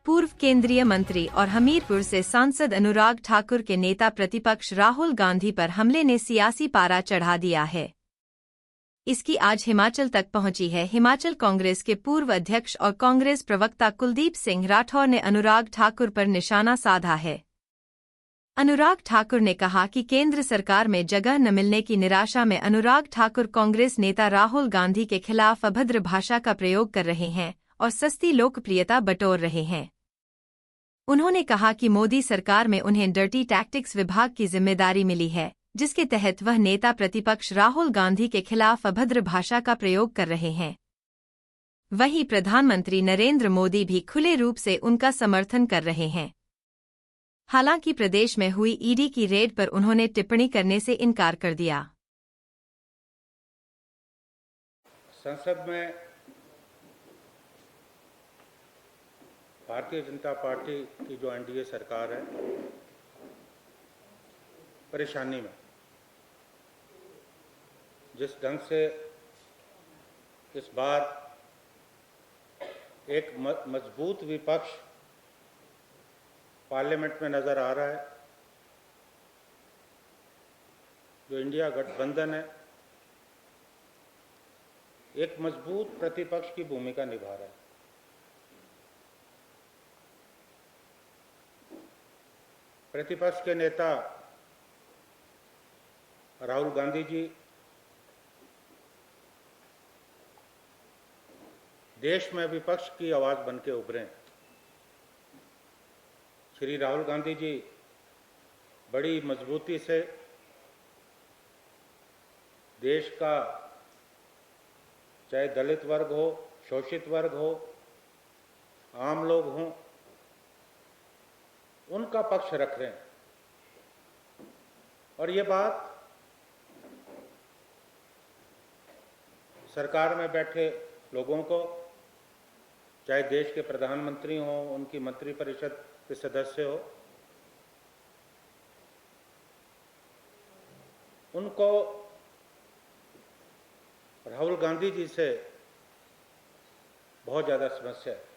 पूर्व केंद्रीय मंत्री और हमीरपुर से सांसद अनुराग ठाकुर के नेता प्रतिपक्ष राहुल गांधी पर हमले ने सियासी पारा चढ़ा दिया है। इसकी आज हिमाचल तक पहुंची है। हिमाचल कांग्रेस के पूर्व अध्यक्ष और कांग्रेस प्रवक्ता कुलदीप सिंह राठौर ने अनुराग ठाकुर पर निशाना साधा है। अनुराग ठाकुर ने कहा कि केंद्र सरकार में जगह न मिलने की निराशा में अनुराग ठाकुर कांग्रेस नेता राहुल गांधी के खिलाफ अभद्र भाषा का प्रयोग कर रहे हैं और सस्ती लोकप्रियता बटोर रहे हैं। उन्होंने कहा कि मोदी सरकार में उन्हें डर्टी टैक्टिक्स विभाग की जिम्मेदारी मिली है, जिसके तहत वह नेता प्रतिपक्ष राहुल गांधी के खिलाफ अभद्र भाषा का प्रयोग कर रहे हैं। वहीं प्रधानमंत्री नरेंद्र मोदी भी खुले रूप से उनका समर्थन कर रहे हैं। हालांकि प्रदेश में हुई ईडी की रेड पर उन्होंने टिप्पणी करने से इनकार कर दिया। संसद में भारतीय जनता पार्टी की जो एनडीए सरकार है परेशानी में, जिस ढंग से इस बार एक मजबूत विपक्ष पार्लियामेंट में नजर आ रहा है, जो इंडिया गठबंधन है एक मजबूत प्रतिपक्ष की भूमिका निभा रहा है। प्रतिपक्ष के नेता राहुल गांधी जी देश में विपक्ष की आवाज बन के उभरे। श्री राहुल गांधी जी बड़ी मजबूती से देश का चाहे दलित वर्ग हो, शोषित वर्ग हो, आम लोग हों, उनका पक्ष रख रहे हैं। और ये बात सरकार में बैठे लोगों को, चाहे देश के प्रधानमंत्री हो, उनकी मंत्रिपरिषद के सदस्य हो, उनको राहुल गांधी जी से बहुत ज्यादा समस्या है।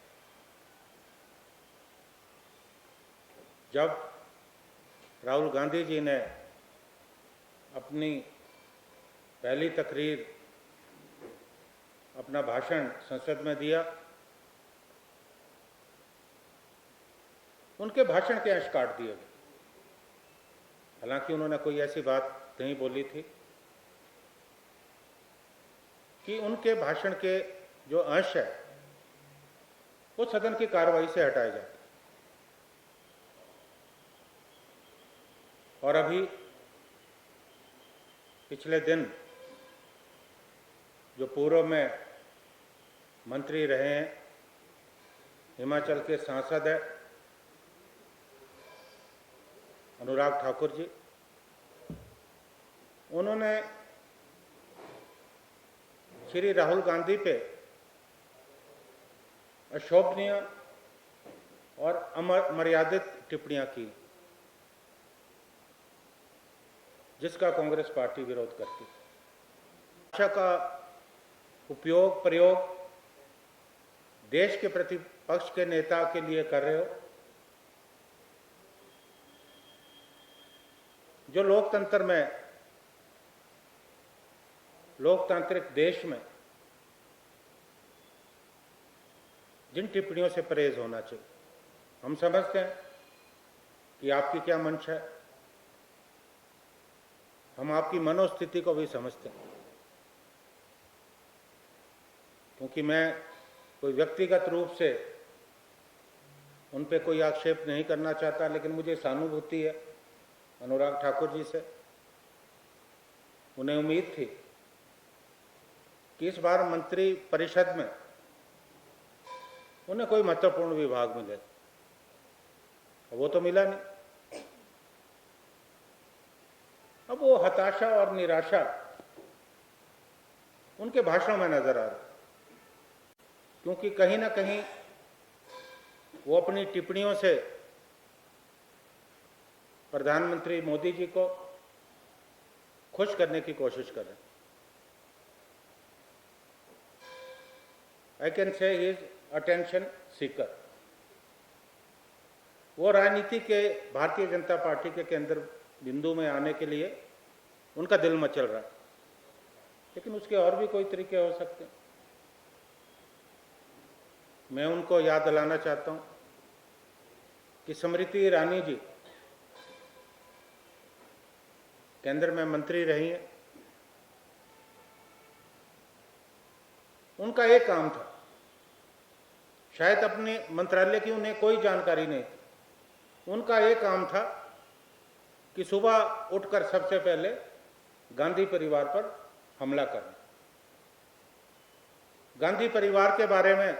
जब राहुल गांधी जी ने अपनी पहली तकरीर, अपना भाषण संसद में दिया, उनके भाषण के अंश काट दिए गए। हालांकि उन्होंने कोई ऐसी बात नहीं बोली थी कि उनके भाषण के जो अंश है वो सदन की कार्रवाई से हटाए जाते। और अभी पिछले दिन जो पूर्व में मंत्री रहे हैं, हिमाचल के सांसद है अनुराग ठाकुर जी, उन्होंने श्री राहुल गांधी पे अशोभनीय और अमर्यादित टिप्पणियां की, जिसका कांग्रेस पार्टी विरोध करती। भाषा का उपयोग प्रयोग देश के प्रतिपक्ष के नेता के लिए कर रहे हो, जो लोकतंत्र में, लोकतांत्रिक देश में जिन टिप्पणियों से परहेज होना चाहिए। हम समझते हैं कि आपकी क्या मंशा है, हम आपकी मनोस्थिति को भी समझते हैं, क्योंकि मैं कोई व्यक्तिगत रूप से उन पे कोई आक्षेप नहीं करना चाहता, लेकिन मुझे सहानुभूति है अनुराग ठाकुर जी से। उन्हें उम्मीद थी कि इस बार मंत्री परिषद में उन्हें कोई महत्वपूर्ण विभाग मिले, वो तो मिला नहीं। अब वो हताशा और निराशा उनके भाषणों में नजर आ रही, क्योंकि कहीं ना कहीं वो अपनी टिप्पणियों से प्रधानमंत्री मोदी जी को खुश करने की कोशिश कर रहे हैं। I can say he is attention seeker. वो राजनीति के भारतीय जनता पार्टी के केंद्र बिंदु में आने के लिए उनका दिल मचल रहा है, लेकिन उसके और भी कोई तरीके हो सकते हैं। मैं उनको याद दिलाना चाहता हूं कि स्मृति ईरानी जी केंद्र में मंत्री रही हैं। उनका एक काम था, शायद अपने मंत्रालय की उन्हें कोई जानकारी नहीं थी, उनका एक काम था कि सुबह उठकर सबसे पहले गांधी परिवार पर हमला करना, गांधी परिवार के बारे में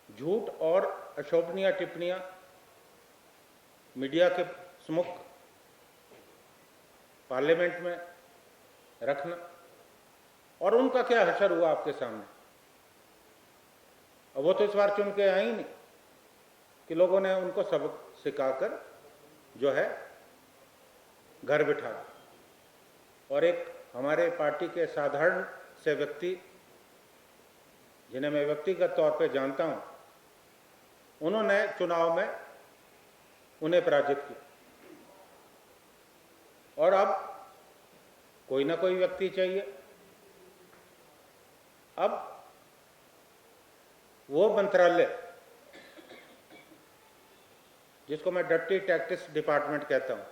झूठ और अशोभनीय टिप्पणियां मीडिया के सम्मुख पार्लियामेंट में रखना, और उनका क्या हशर हुआ आपके सामने। अब वो तो इस बार चुन के आई नहीं कि लोगों ने उनको सबक सिखाकर जो है घर बिठा, और एक हमारे पार्टी के साधारण से व्यक्ति जिन्हें मैं व्यक्तिगत तौर पे जानता हूं, उन्होंने चुनाव में उन्हें पराजित किया। और अब कोई ना कोई व्यक्ति चाहिए। अब वो मंत्रालय जिसको मैं डर्टी टैक्टिक्स डिपार्टमेंट कहता हूं,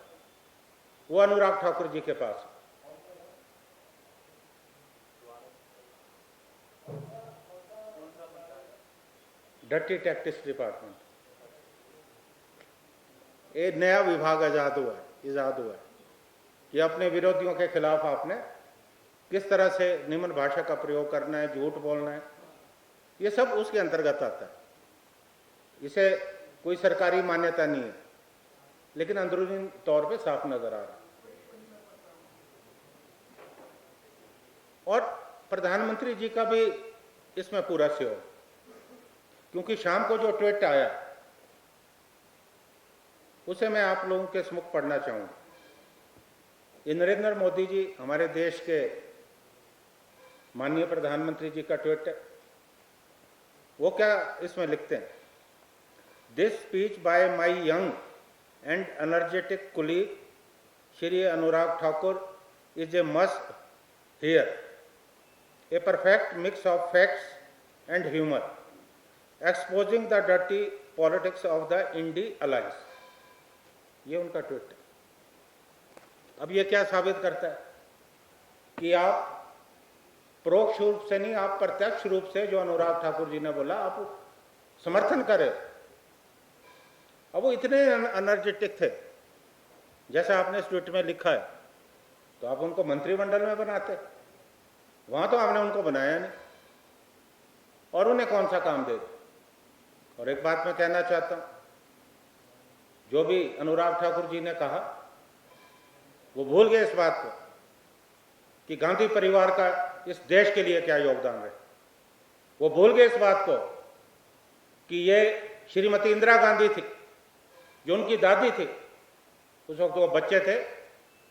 वो अनुराग ठाकुर जी के पास है। डर्टी टैक्टिक्स डिपार्टमेंट, एक नया विभाग इजाद हुआ है कि अपने विरोधियों के खिलाफ आपने किस तरह से निम्न भाषा का प्रयोग करना है, झूठ बोलना है, ये सब उसके अंतर्गत आता है। इसे कोई सरकारी मान्यता नहीं है, लेकिन अंदरूनी तौर पे साफ नजर आ रहा है। और प्रधानमंत्री जी का भी इसमें पूरा सहयोग, क्योंकि शाम को जो ट्वीट आया उसे मैं आप लोगों के सम्मुख पढ़ना चाहूंगा। ये नरेंद्र मोदी जी, हमारे देश के माननीय प्रधानमंत्री जी का ट्वीट है। वो क्या इसमें लिखते हैं, this speech bye my young and energetic colleague Shri Anurag Thakur is a must here, a perfect mix of facts and humour, exposing the dirty politics of the INDI alliance. ये उनका ट्वीट है। अब ये क्या साबित करता है कि आप परोक्ष रूप से नहीं, आप प्रत्यक्ष रूप से जो अनुराग ठाकुर जी ने बोला आप समर्थन करें। अब वो इतने एनर्जेटिक थे, जैसा आपने इस ट्वीट में लिखा है, तो आप उनको मंत्रिमंडल में बनाते, वहां तो आपने उनको बनाया नहीं, और उन्हें कौन सा काम दे दे। और एक बात मैं कहना चाहता हूं, जो भी अनुराग ठाकुर जी ने कहा वो भूल गए इस बात को कि गांधी परिवार का इस देश के लिए क्या योगदान है। वो भूल गए इस बात को कि ये श्रीमती इंदिरा गांधी थी, जो उनकी दादी थी, उस वक्त वो बच्चे थे,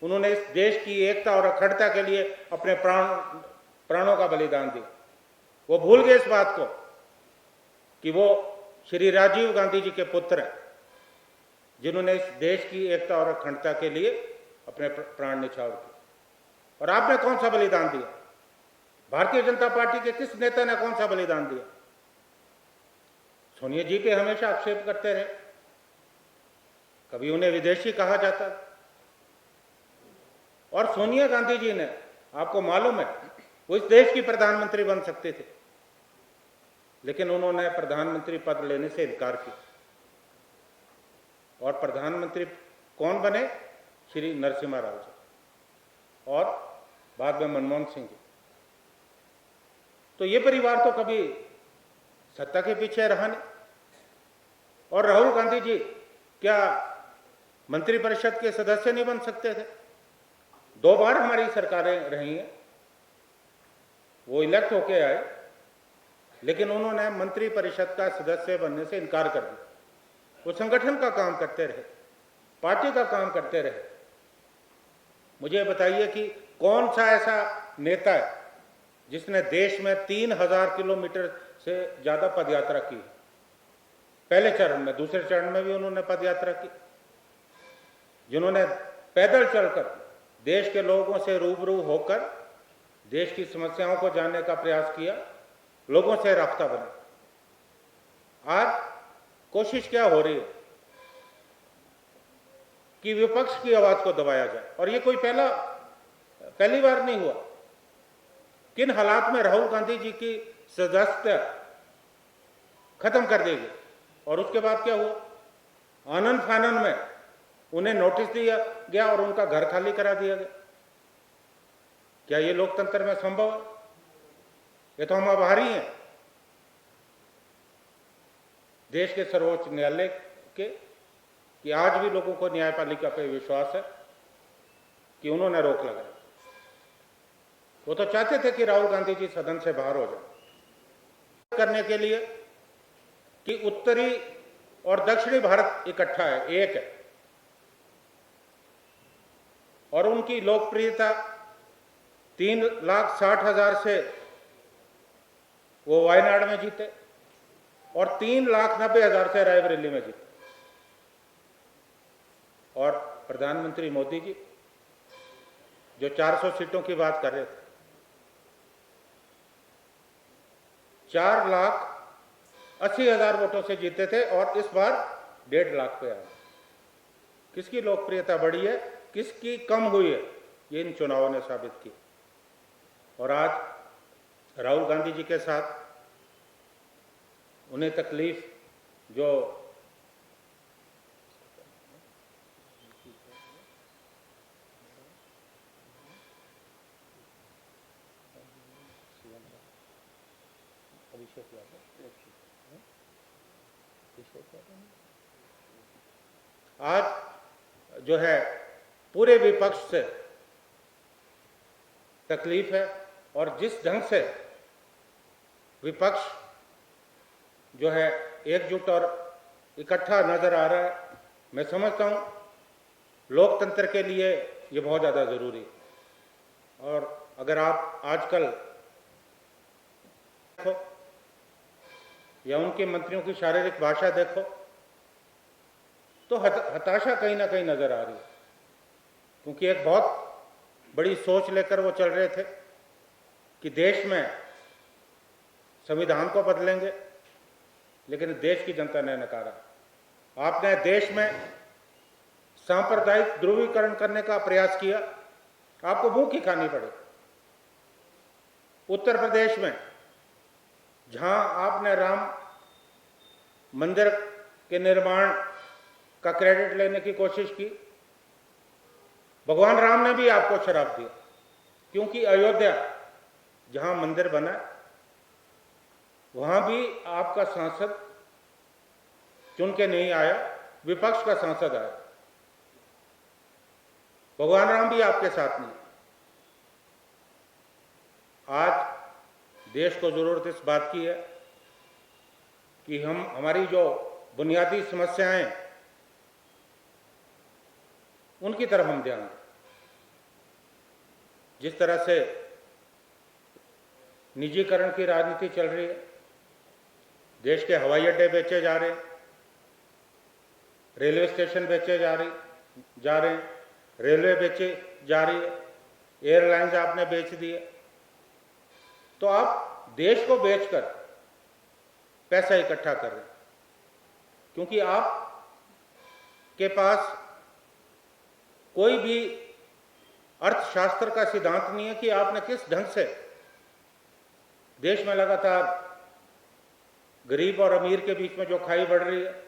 उन्होंने इस देश की एकता और अखंडता के लिए अपने प्राणों का बलिदान दिया। वो भूल गए इस बात को कि वो श्री राजीव गांधी जी के पुत्र हैं, जिन्होंने इस देश की एकता और अखंडता के लिए अपने प्राण न्यौछावर किए। और आपने कौन सा बलिदान दिया? भारतीय जनता पार्टी के किस नेता ने कौन सा बलिदान दिया? सोनिया जी पे हमेशा आक्षेप करते रहे, कभी उन्हें विदेशी कहा जाता, और सोनिया गांधी जी ने, आपको मालूम है, वो इस देश की प्रधानमंत्री बन सकते थे, लेकिन उन्होंने प्रधानमंत्री पद लेने से इनकार किया। और प्रधानमंत्री कौन बने? श्री नरसिम्हा राव जी, और बाद में मनमोहन सिंह जी। तो ये परिवार तो कभी सत्ता के पीछे रहा नहीं। और राहुल गांधी जी क्या मंत्रिपरिषद के सदस्य नहीं बन सकते थे? 2 बार हमारी सरकारें रही हैं, वो इलेक्ट होके आए, लेकिन उन्होंने मंत्रिपरिषद का सदस्य बनने से इनकार कर दिया। वो संगठन का काम करते रहे, पार्टी का काम करते रहे। मुझे बताइए कि कौन सा ऐसा नेता है जिसने देश में 3000 किलोमीटर से ज्यादा पदयात्रा की? पहले चरण में, दूसरे चरण में भी उन्होंने पद यात्रा की, जिन्होंने पैदल चलकर देश के लोगों से रूबरू होकर देश की समस्याओं को जानने का प्रयास किया, लोगों से राब्ता बना। आज कोशिश क्या हो रही है कि विपक्ष की आवाज को दबाया जाए, और ये कोई पहली बार नहीं हुआ। किन हालात में राहुल गांधी जी की सदस्यता खत्म कर दी गई, और उसके बाद क्या हुआ? आनन फानन में उन्हें नोटिस दिया गया और उनका घर खाली करा दिया गया। क्या ये लोकतंत्र में संभव है? ये तो हम आभारी हैं देश के सर्वोच्च न्यायालय के कि आज भी लोगों को न्यायपालिका पे विश्वास है कि उन्होंने रोक लगाई। वो तो चाहते थे कि राहुल गांधी जी सदन से बाहर हो जाए, करने के लिए कि उत्तरी और दक्षिणी भारत इकट्ठा है, एक है, और उनकी लोकप्रियता 3,60,000 से वो वायनाड में जीते और 3,90,000 से रायबरेली में जीते। और प्रधानमंत्री मोदी जी जो 400 सीटों की बात कर रहे थे, 4,80,000 वोटों से जीते थे और इस बार 1.5 लाख पे आए। किसकी लोकप्रियता बढ़ी है, किसकी कम हुई है, ये इन चुनावों ने साबित किया। और आज राहुल गांधी जी के साथ उन्हें तकलीफ जो आज जो है पूरे विपक्ष से तकलीफ है, और जिस ढंग से विपक्ष जो है एकजुट और इकट्ठा नजर आ रहा है, मैं समझता हूं लोकतंत्र के लिए ये बहुत ज़्यादा ज़रूरी है। और अगर आप आजकल देखो या उनके मंत्रियों की शारीरिक भाषा देखो तो हताशा कहीं ना कहीं नजर आ रही है, क्योंकि एक बहुत बड़ी सोच लेकर वो चल रहे थे कि देश में संविधान को बदलेंगे, लेकिन देश की जनता ने नकारा। आपने देश में सांप्रदायिक ध्रुवीकरण करने का प्रयास किया, आपको मुंह की खानी पड़ी। उत्तर प्रदेश में जहां आपने राम मंदिर के निर्माण का क्रेडिट लेने की कोशिश की, भगवान राम ने भी आपको शराब दिया, क्योंकि अयोध्या जहां मंदिर बना वहां भी आपका सांसद चुन के नहीं आया, विपक्ष का सांसद आया। भगवान राम भी आपके साथ नहीं। आज देश को जरूरत इस बात की है कि हम हमारी जो बुनियादी समस्याएं उनकी तरफ हम ध्यान दें। जिस तरह से निजीकरण की राजनीति चल रही है, देश के हवाई अड्डे बेचे जा रहे हैं, रेलवे स्टेशन बेचे जा रहे हैं, रेलवे बेचे जा रही है, एयरलाइंस आपने बेच दिए, तो आप देश को बेचकर पैसा इकट्ठा कर रहे हैं, क्योंकि आप के पास कोई भी अर्थशास्त्र का सिद्धांत नहीं है कि आपने किस ढंग से देश में लगातार गरीब और अमीर के बीच में जो खाई बढ़ रही है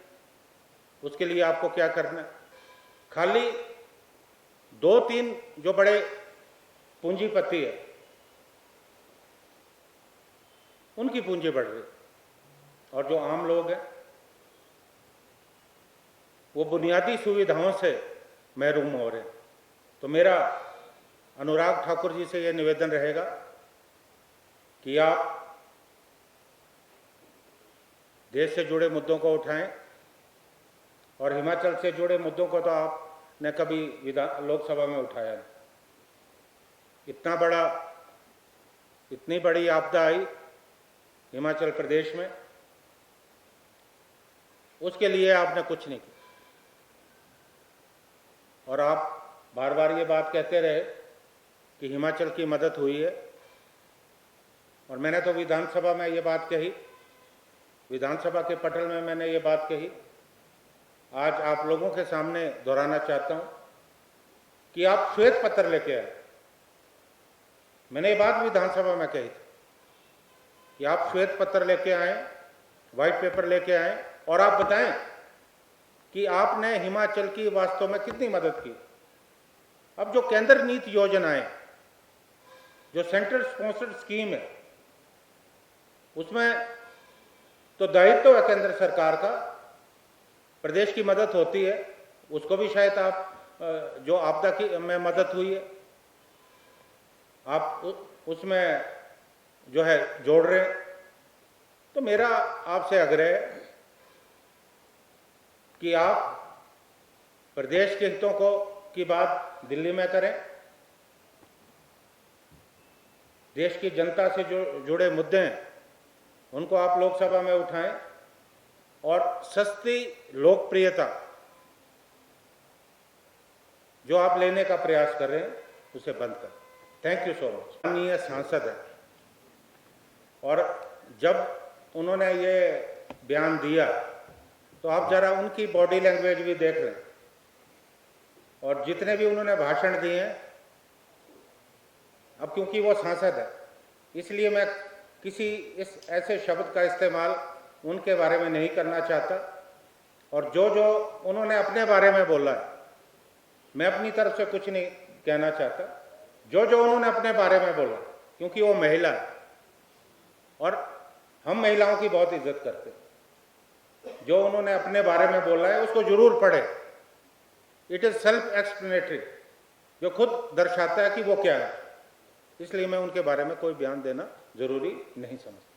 उसके लिए आपको क्या करना है। खाली 2-3 जो बड़े पूंजीपति है उनकी पूंजी बढ़ रही है, और जो आम लोग हैं वो बुनियादी सुविधाओं से महरूम हो रहे हैं। तो मेरा अनुराग ठाकुर जी से यह निवेदन रहेगा कि आप देश से जुड़े मुद्दों को उठाएं, और हिमाचल से जुड़े मुद्दों को तो आपने कभी लोकसभा में उठाया नहीं। इतनी बड़ी आपदा आई हिमाचल प्रदेश में, उसके लिए आपने कुछ नहीं किया। और आप बार बार ये बात कहते रहे कि हिमाचल की मदद हुई है, और मैंने तो विधानसभा में ये बात कही, विधानसभा के पटल में मैंने ये बात कही, आज आप लोगों के सामने दोहराना चाहता हूं कि आप श्वेत पत्र लेके आए। मैंने ये बात विधानसभा में कही थी कि आप श्वेत पत्र लेके आए, व्हाइट पेपर लेके आए, और आप बताएं कि आपने हिमाचल की वास्तव में कितनी मदद की। अब जो केंद्र नीति योजनाएं, जो सेंट्रल स्पॉन्सर्ड स्कीम है, उसमें तो दायित्व है केंद्र सरकार का, प्रदेश की मदद होती है, उसको भी शायद आप जो आपदा की में मदद हुई है आप उसमें जो है जोड़ रहे हैं। तो मेरा आपसे आग्रह है कि आप प्रदेश के हितों को की बात दिल्ली में करें, देश की जनता से जो जुड़े मुद्दे हैं उनको आप लोकसभा में उठाएं, और सस्ती लोकप्रियता जो आप लेने का प्रयास कर रहे हैं उसे बंद करें। Thank you so much. माननीय सांसद है, और जब उन्होंने ये बयान दिया तो आप जरा उनकी बॉडी लैंग्वेज भी देख रहे हैं, और जितने भी उन्होंने भाषण दिए हैं, अब क्योंकि वो सांसद है इसलिए मैं किसी इस ऐसे शब्द का इस्तेमाल उनके बारे में नहीं करना चाहता, और जो जो उन्होंने अपने बारे में बोला है मैं अपनी तरफ से कुछ नहीं कहना चाहता। जो जो उन्होंने अपने बारे में बोला, क्योंकि वो महिला है और हम महिलाओं की बहुत इज्जत करते हैं, जो उन्होंने अपने बारे में बोला है उसको जरूर पढ़े। इट इज सेल्फ एक्सप्लेनेटरी, जो खुद दर्शाता है कि वो क्या है, इसलिए मैं उनके बारे में कोई बयान देना जरूरी नहीं समझता।